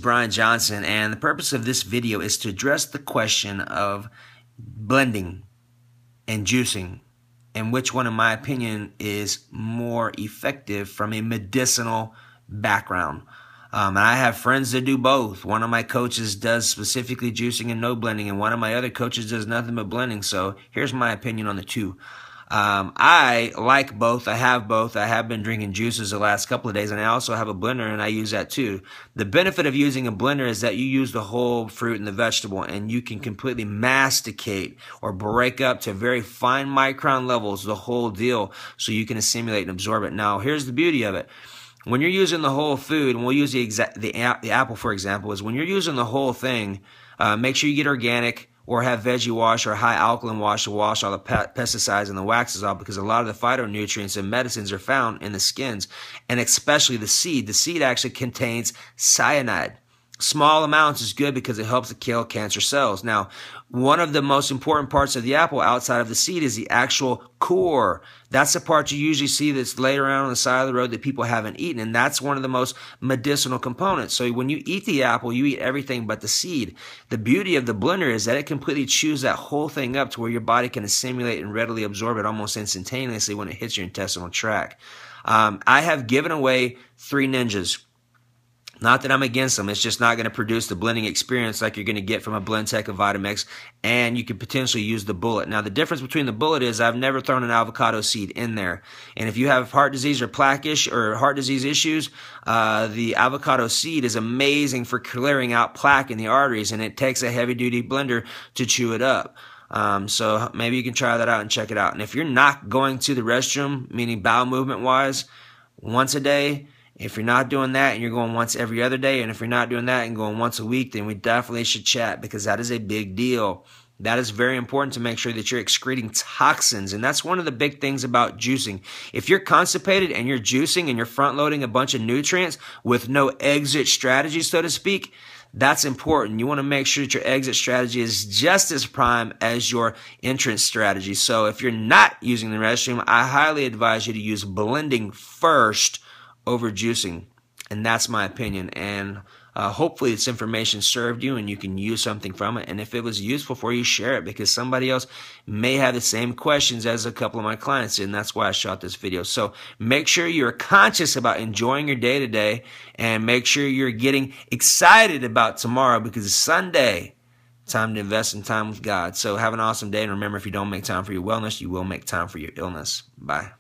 Brian Johnson, and the purpose of this video is to address the question of blending and juicing, and which one, in my opinion, is more effective from a medicinal background. And I have friends that do both. One of my coaches does specifically juicing and no blending, and one of my other coaches does nothing but blending. So here's my opinion on the two. I like both. I have both. I have been drinking juices the last couple of days, and I also have a blender, and I use that too. The benefit of using a blender is that you use the whole fruit and the vegetable, and you can completely masticate or break up to very fine micron levels the whole deal, so you can assimilate and absorb it. Now, here's the beauty of it. When you're using the whole food, and we'll use the apple for example, is when you're using the whole thing, make sure you get organic or have veggie wash or high alkaline wash to wash all the pesticides and the waxes off, because a lot of the phytonutrients and medicines are found in the skins, and especially the seed. The seed actually contains cyanide. Small amounts is good because it helps to kill cancer cells. Now, one of the most important parts of the apple outside of the seed is the actual core. That's the part you usually see that's laid around on the side of the road that people haven't eaten, and that's one of the most medicinal components. So when you eat the apple, you eat everything but the seed. The beauty of the blender is that it completely chews that whole thing up to where your body can assimilate and readily absorb it almost instantaneously when it hits your intestinal tract. I have given away 3 Ninjas. Not that I'm against them. It's just not going to produce the blending experience like you're going to get from a Blendtec or Vitamix, and you could potentially use the bullet. Now, the difference between the bullet is I've never thrown an avocado seed in there. And if you have heart disease or plaque-ish or heart disease issues, the avocado seed is amazing for clearing out plaque in the arteries, and it takes a heavy-duty blender to chew it up. So maybe you can try that out and check it out. And if you're not going to the restroom, meaning bowel movement-wise, once a day, if you're not doing that and you're going once every other day, and if you're not doing that and going once a week, then we definitely should chat, because that is a big deal. That is very important to make sure that you're excreting toxins, and that's one of the big things about juicing. If you're constipated and you're juicing and you're front-loading a bunch of nutrients with no exit strategy, so to speak, that's important. You want to make sure that your exit strategy is just as prime as your entrance strategy. So if you're not using the restroom, I highly advise you to use blending first over juicing, and that's my opinion. And hopefully this information served you and you can use something from it, and if it was useful for you, share it, because somebody else may have the same questions as a couple of my clients did, and that's why I shot this video. So make sure you're conscious about enjoying your day to day, and make sure you're getting excited about tomorrow, because it's Sunday. Time to invest in time with God. So have an awesome day, and remember, if you don't make time for your wellness, you will make time for your illness. Bye.